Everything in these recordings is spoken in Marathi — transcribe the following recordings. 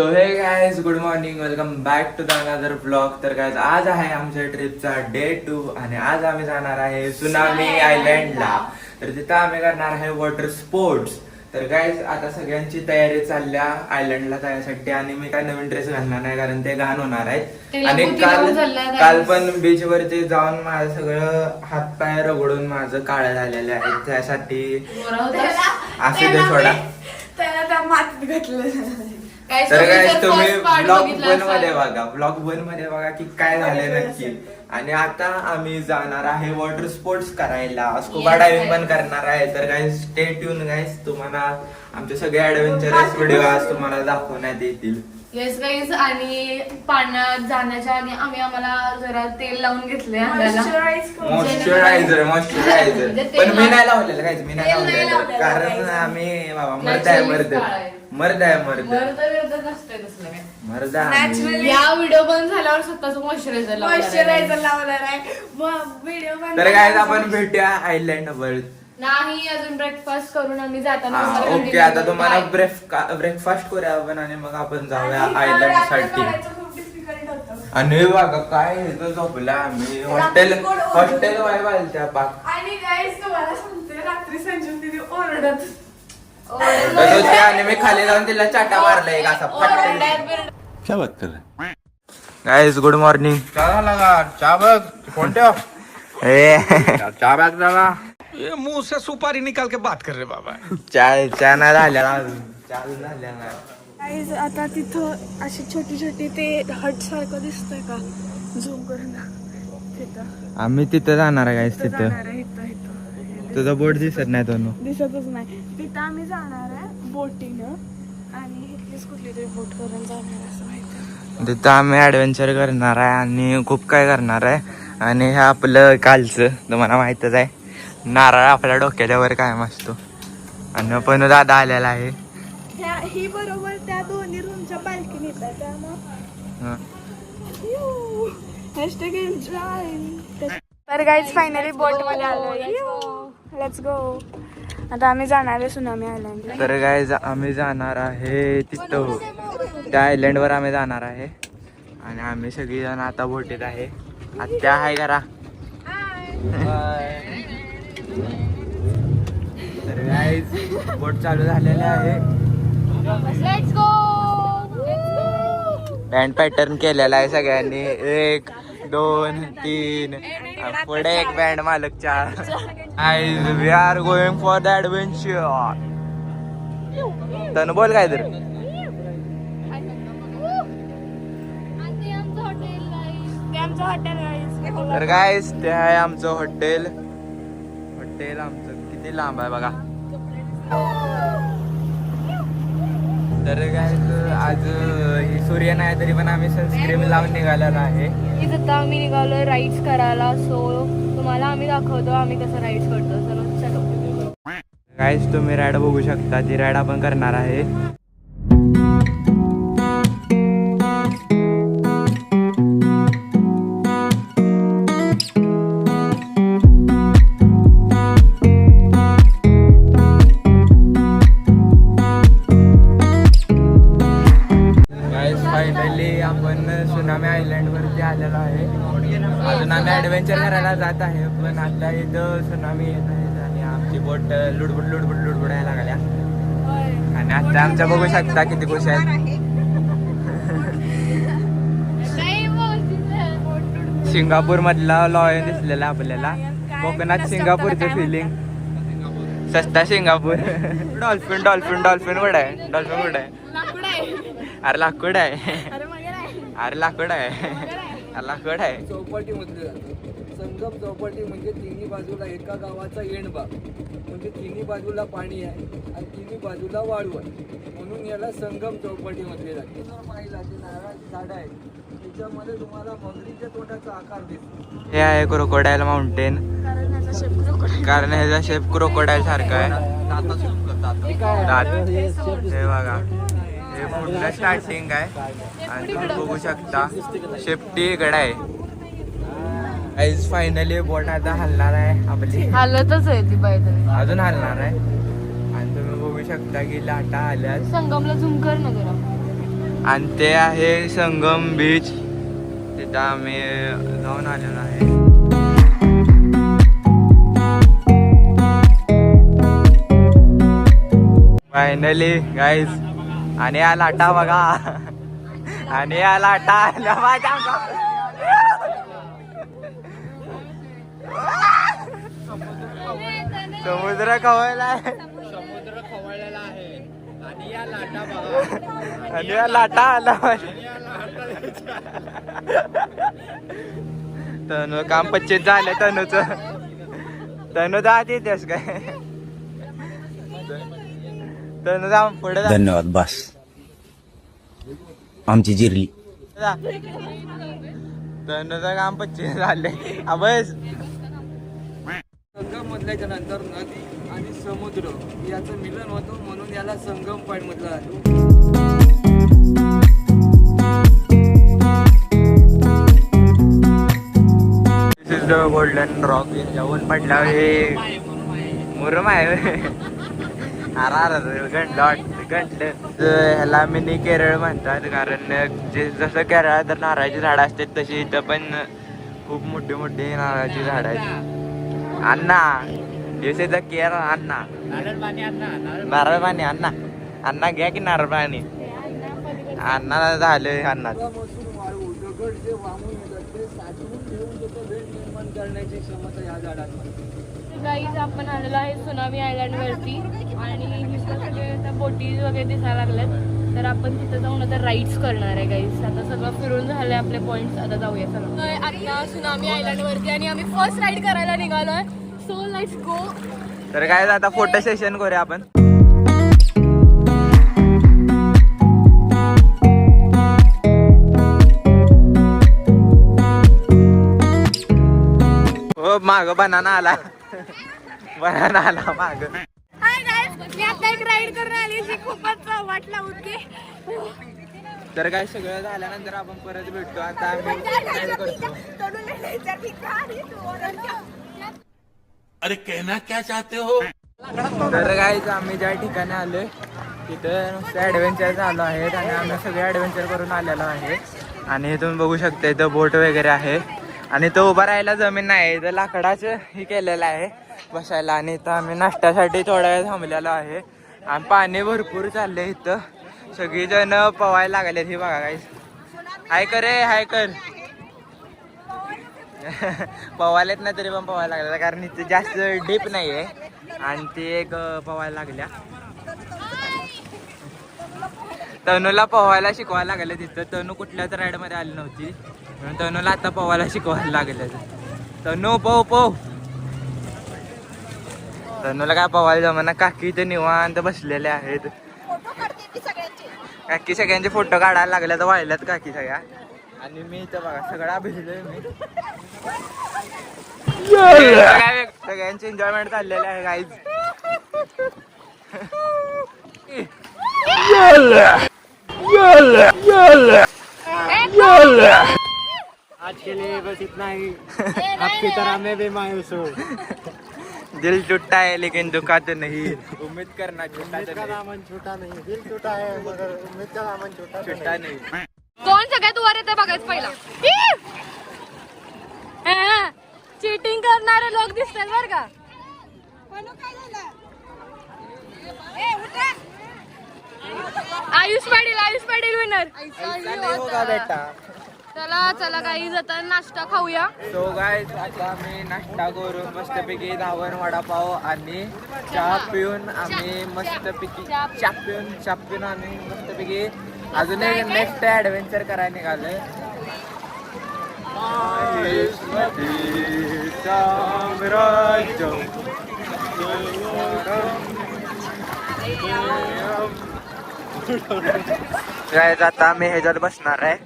So hey guys good morning, welcome back to the another blog. तर गाइस आज आहे आमच्या ट्रिपचा डे 2 आणि आज आम्ही जाणार आहे सुनामी आयलँडला. तर तिथं आम्ही करणार आहे वॉटर स्पोर्ट्स. तर गाइस आता सगळ्यांची तयारी चालल्या आयलँडला जाण्यासाठी आणि मी काय नवीन ड्रेस घालणार नाही कारण ते घाण होणार आहेत. आणि काल पण बीच वरती जाऊन माझं सगळं हातपाय रगडून माझं काळं झालेलं आहे. त्यासाठी असू दे सोडा. तर गाइस तुम्ही ब्लॉग वन मध्ये बघा, ब्लॉग वन मध्ये बघा की काय झालंय नक्की. आणि आता आम्ही जाणार आहे वॉटर स्पोर्ट्स करायला, स्कुबा डायव्हिंग पण करणार आहे. तर गाइस स्टे ट्यून गाइस, तुम्हाला आमचे सगळे ऍडव्हेंचरस व्हिडिओ आज तुम्हाला दाखवण्यात येतील. Yes guys. आणि पाण्यात जाण्याच्या आधी आम्हाला जरा तेल लावून घेतले मॉइश्चरायझर पण मी नाही लावलेलं काहीच, मी नाही लावलेलं कारण आम्ही बाबा मर्द या व्हिडिओ बंद झाल्यावर स्वतःच मॉइश्चरायझर लावणार आहे. तर काय आपण भेटूया आयलँड वर. नाही अजून ब्रेकफास्ट करून आम्ही जाताना ओके, आता तुम्हाला ब्रेकफास्ट करूया आपण आणि मग आपण जाऊया आयलँड साठी. आणि बघा काय झोपला आम्ही हॉटेल वाईब आली त्या पाक. आणि गाईस तुम्हाला सांगते रात्री संजू दीदी ओरडत आणि मी खाली जाऊन तिला चाटा मारला एक असा फटका. क्या बात कर रहे हैं? Guys good morning. चहा लगा चहा बघ कोणत्या चहा बॅग झाला. ये मुंह से सुपारी निकाल के बात कर रहे बाबा. चहा नाही झालेला अजून, चहा झालेला नाही. गाईस आता तिथं अशी छोटी छोटी ते हट सारखं दिसतंय का, झूम करून तिथं आम्ही तिथं जाणार आहे गाइस. तिथं जाणार आहे. इथं तुझा बोट दिसत नाही दोन दिसतच नाही. तिथं आम्ही जाणार आहे बोटीनं आणि इथलीच कुठली तरी बोट करून जाणार असं माहिती. तिथं आम्ही ऍडव्हेंचर करणार आहे आणि खूप काय करणार आहे. आणि हे आपलं कालचं तुम्हाला माहितच आहे, नारळ आपल्या डोक्याच्या वर कायम असतो. आणि पण दादा आलेला आहे. ही बरोबर त्या दोन्ही रूमच्या बाल्कनीत आहे त्यामुळे हॅशटॅग एन्जॉय. तर गाईज फायनली बोट मध्ये आलो. Let's go. आता आम्ही जाणार आहे सुनामी आयलँड. तर गाइस आम्ही जाणार आहे तिथं त्या आयलँड वर आम्ही जाणार आहे. आणि आम्ही सगळी जण आता बोटीत आहे. आत्या हाय करा. तर गाइस बोट चालू झालेले आहे. Let's go. बँड पॅटर्न केलेला आहे सगळ्यांनी. 1 2 3 पुढे एक बँड मालक 4. We are going for the adventure. Tanu बोल काय तर. तर गाइस ते आहे आमचं हॉटेल आमचं किती लांब आहे बघा. तर गाइस आज ही सूर्य नाही तरी पण आम्ही सनस्क्रीन लावून निघालेलो आहे. इथं आम्ही निघालो राईड्स करायला. सो तुम्हाला आम्ही दाखवतो आम्ही कसं राईड्स करतो. चलो गाइस तुम्ही राईड बघू शकता, ती राईड आपण करणार आहे. फायनली आपण सुनामी आयलँड वरती आलेलो आहे. अजून आम्ही ऍडव्हेंचर करायला जात आहे पण आता इथं सुनामी येत आहे आणि आमची बोट लुडबुडायला लागल्या. आणि आता आमच्या बघू शकता किती खुश आहेत. सिंगापूर मधला लॉयन दिसलेला आपल्याला. कोकणात सिंगापूरचं फिलिंग. सस्ता सिंगापूर. डॉल्फिन कुठं आहे. अरे लाकूड आहे. चौपाटी मधलं संगम चौपाटी म्हणजे तिन्ही बाजूला एका गावाचा एंडबा म्हणजे तिन्ही बाजूला पाणी आहे आणि तिन्ही बाजूला वाळू आहे म्हणून याला संगम चौपाटी म्हटले जाते. पाहिला ते नारळाची झाडं आहेत त्याच्यामध्ये तुम्हाला मगरीच्या तोंडाचा आकार दिसतो. हे आहे क्रोकोडाईल माउंटेन कारण ह्याचा शेप क्रोकोडाईल सारखा आहे. हे बघा हे पुढलं स्टार्टिंग आहे आणि तुम्ही बघू शकता शेपटी गड आहे. फायनली बोट आता हलणार आहे आपली. हालतच आहे ती पाहिजे अजून हलणार आहे आणि तुम्ही बघू शकता की लाटा आल्या. संगमला झूम कर ना जरा. आणि ते आहे संगम बीच. तिथं आम्ही जाऊन आलेलो आहे. Finally guys. आणि या लाटा बघा. आणि या लाटा आल्या माझ्या समुद्र खवळला. समुद्र खवळलेला आहे आणि या लाटा बघा. आणि या लाटा आला. तनु काम 25 झाले तनुच. तनु जात येतेस काय? तनु जा पुढे. धन्यवाद बस आमची जिरली. तनुचं काम 25 झाले. बस. संगम म्हटल्याच्या नंतर नदी आणि समुद्र याचं मिलन होतं म्हणून याला संगम पॉईंट म्हटलं जातं. दिस इज द गोल्डन रॉक. जाऊन पडल्यावर हे मुरम आहे. ह्याला मिनी केरळ म्हणतात कारण जसं केरळात तर नारळाची झाडं असतात तशी इथं पण खूप मोठी मोठी नारळाची झाडं आहेत. अण्णा दिस इज द केरळ. अण्णा नारळ पाणी. अण्णा घ्या की नारळ पाणी. अण्णा झालं अण्णा. वाळू दगड जे वाहून येतात ते साठवून ठेवून त्याचं वेळ निर्माण करण्याची क्षमता या झाडांमध्ये. गाईज आपण आलेलो आहे सुनामी आयलँड वरती आणि इथं सगळे आता बोटीज वगैरे दिसायला लागल्यात. तर आपण तिथं जाऊन आता राईड्स करणार आहे गाईज. आता सगळं फिरून झालंय आपले पॉइंट्स. आता जाऊया सगळं. आता सुनामी आयलँड वरती आणि आम्ही फर्स्ट राईड करायला निघालोय. So let's go. तर काय आता फोटो सेशन करूया आपण. हो माग बनाना आला. बनाना आला माग. हाय गाईज, मी आता एक राईड करून आली जी खूपच वाटला होती. तर काय सगळं झाल्यानंतर आपण परत भेटतो. आता आम्ही ride करतो. अरे कहना क्या चाहते हो. तर काय आम्ही ज्या ठिकाणी आलोय तिथं नुसते ॲडव्हेंचर चालू आहेत आणि आम्ही सगळे ॲडव्हेंचर करून आलेलो आहे. आणि तुम्ही बघू शकता इथं बोट वगैरे आहे आणि तो उभा राहायला जमीन नाही. इथं लाकडाचं हे केलेलं आहे बसायला. आणि इथं आम्ही नाश्त्यासाठी थोडा वेळ थांबलेलो आहे. आणि पाणी भरपूर चाललंय इथं. सगळीजण पवायला लागलेत. हे बघा काय. हाय कर रे हाय कर. पवायलेत ना तरी पण पवायला लागल्या कारण इथे जास्त डीप नाही आहे. आणि ती एक पवायला लागल्या. तनूला पोहायला शिकवायला लागले तिथं. तनू कुठल्याच राईडमध्ये आली नव्हती म्हणून तनूला आता पोहायला शिकवायला लागले. तनू पोह पोह. तनूला काय पोहायला जमाना. काकी इथे निवांत बसलेले आहेत. काकी सगळ्यांचे फोटो काढायला लागल्या तर वाहिल्यात काकी सगळ्या. आणि मी इथं बघा सगळा भिजलोय मी. सगळ्यांची एन्जॉयमेंट चाललेली आहे गाईज. आज के लिए बस इतना ही. आपकी तरह मैं भी मायूस हूँ. दिल टूटा है लेकिन दुखा तो नहीं. उम्मीद करना छोटा तो नहीं. दामन छोटा नहीं. दिल टूटा है मगर उम्मीद का दामन छोटा नहीं. कोण सगळ्यात वर येते बघायचं पहिला. चीटिंग करणारे लोक दिसतात बर का. आयुष पाटील विनर. होगा बेटा. चला चला गाईज आता नाश्ता खाऊया. सो गाईज आता आम्ही नाश्ता करून मस्तपैकी धावण वडापाव आणि चहा पिऊन आम्ही मस्तपैकी चहा पिऊन आम्ही मस्तपैकी अजून एक नेक्स्ट ॲडव्हेंचर करायला निघालोय. गाईज आता आम्ही ह्याच्यात बसणार आहे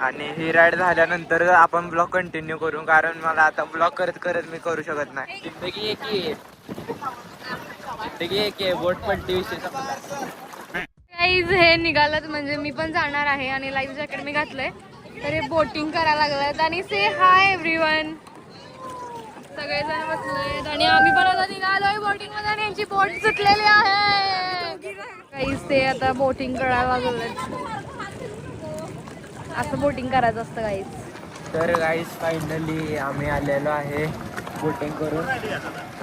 आणि ही राईड झाल्यानंतर आपण ब्लॉग कंटिन्यू करू कारण मला आता ब्लॉग करत करत मी करू शकत नाही. जिंदगी एक आहे बोट पलटी विषय. गाईज हे निघालत म्हणजे मी पण जाणार आहे आणि लाईफ जॅकेट मी घातलंय. तर हे बोटिंग करायला लागलेत आणि से हाय एव्हरीवन. सगळेजण बसलेत आणि आम्ही पण आता निघालोय बोटिंग मध्ये आणि यांची बोट सुटलेली आहे. गाईज ते आता बोटिंग करायला लागलेत. असं बोटिंग करायचं असतं गाईज. तर गाईज फायनली आम्ही आलेलो आहे बोटिंग करून.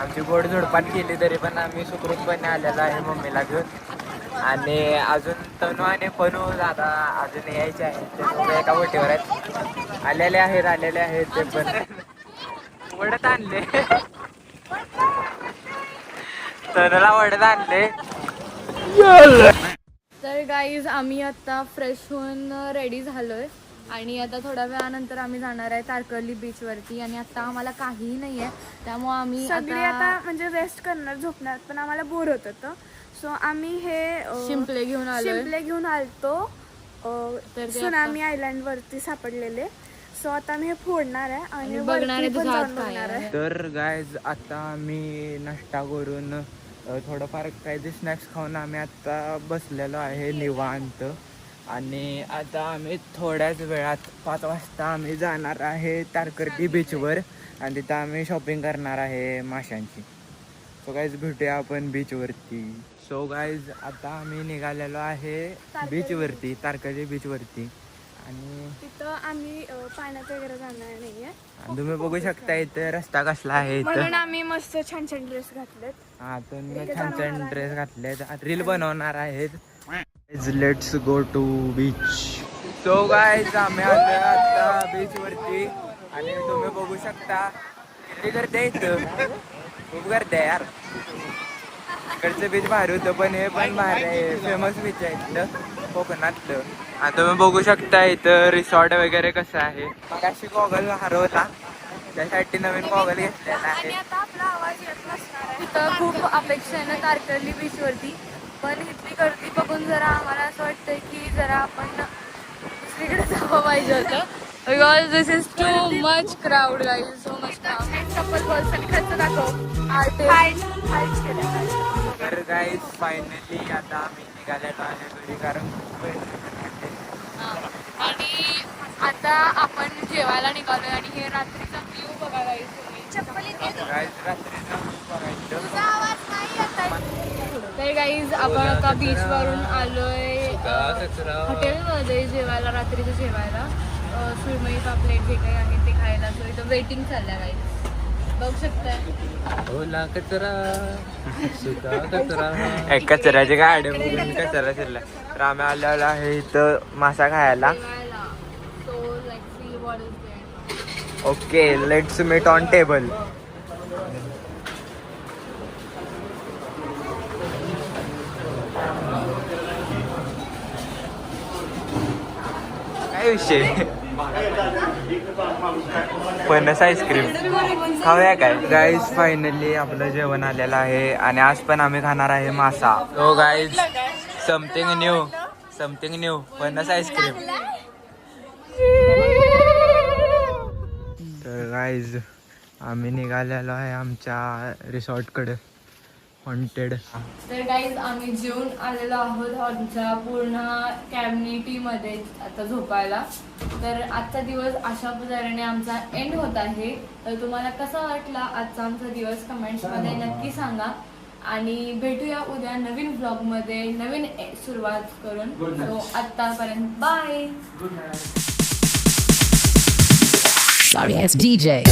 आमची बोट झोडपात गेली तरी पण आम्ही सुखरूपपणे आलेलो आहे मम्मीला घेऊन. आणि अजून तनू आणि पनू दादा अजून यायचे आहेत, ते दोघं एका बोटीवर आहेत. आलेले आहेत ते पण वडत आणले. तनूला वडत आणले. तर गाईज आम्ही आता फ्रेश होऊन रेडी झालोय आणि आता थोड्या वेळानंतर आम्ही जाणार आहे तारकर्ली बीच वरती. आणि आता आम्हाला काहीही नाही आहे, त्यामुळे आम्ही सगळे आता म्हणजे रेस्ट करणार, झोपणार, पण आम्हाला बोर होत होतं. सो आम्ही हे शिंपले घेऊन आलोय. शिंपले घेऊन आलतो तर ते सुनामी आयलँड वरती सापडलेले. सो आता मी हे फोडणार आहे आणि बघणार आहे वरती पण तुझा हात जाऊन काय बघणार आहे. आहे. तर गायज आता आम्ही नाश्ता करून थोडंफार काही स्नॅक्स खाऊन आम्ही आता बसलेलो आहे निवांत. आणि आता आम्ही थोड्याच वेळात 5 वाजता आम्ही जाणार आहे तारकर्ली बीचवर आणि तिथं आम्ही शॉपिंग करणार आहे माशांची. सो गाईज भेटूया आपण बीचवरती. सो गाईज आता आम्ही निघालेलो आहे बीचवरती, तारकर्ली बीचवरती. आणि तिथं आम्ही पाण्यात वगैरे जाणार नाहीये, तुम्ही बघू शकता इथं रस्ता कसला आहे म्हणून इथं. आम्ही मस्त छान छान ड्रेस घातलेत. हा तुम्ही छान छान ड्रेस घातलेत, रील बनवणार आहेत. Let's go to beach. So guys आम्ही आलो आता बीच वरती आणि तुम्ही बघू शकता किती गर्दी आहे इथं, खूप गर्दी आहे यार. इकडचं बीच भारी होतं पण हे पण भारी आहे, फेमस बीच आहे इथलं कोकणातलं. आणि तुम्ही बघू शकता इथं रिसॉर्ट वगैरे कसं आहे. मग अशी गॉगल हरवला, त्यासाठी नवीन गॉगल घेतलेला आहे. आता आपला आवाज येत नसणार आहे. इथं खूप अपेक्षा आहे ना तारकर्ली बीच वरती, पण इथली गर्दी बघून जरा आम्हाला असं वाटतंय की जरा आपण दुसरीकडे जावं पाहिजे होतं. Because this is too much crowd guys, so much crowd. Couple balls खर्च दाखव. तर गाईज फायनली आता आम्ही निघालेलो आहे घरी, कारण खूप वेळ झाला. आणि आता आपण जेवायला निघालोय आणि हे रात्रीचा व्ह्यू बघा गाईज तुम्ही. गाईज रात्रीचं बघायचं. तर गाईज आपण आता बीच वरून आलोय हॉटेलमध्ये जेवायला, रात्रीचं जेवायला. सुरमई पापलेट जे काही आहे ते खायला. सो इथं वेटिंग चालल्या गाईज, बघू शकताय. ओला कचरा सुका कचरा. एक कचऱ्याची गाडी बघून कचरा शिरला. तर आम्ही आलेलो आहे इथं मासा खायला. जेवायला. So like see what is there. Okay, let's meet on table. काय विषय, फणस आईस्क्रीम खाऊया काय. गाईज फायनली आपलं जेवण आलेलं आहे आणि आज पण आम्ही खाणार आहे मासा. हो गाईज, समथिंग न्यू फणस आईस्क्रीम. तर गाईज आम्ही निघालेलो आहे आमच्या रिसॉर्टकडे, हॉन्टेड. तर गाईज आम्ही जेवून आलेलो आहोत आमच्या पूर्ण कॅम्युनिटीमध्ये आता झोपायला. तर आजचा दिवस अशा तऱ्हेने आमचा एंड होत आहे. तर तुम्हाला कसा वाटला आजचा आमचा दिवस कमेंट्समध्ये नक्की सांगा. आणि भेटूया उद्या नवीन ब्लॉगमध्ये नवीन सुरुवात करून. सो आत्तापर्यंत बाय. Sorry ass DJ.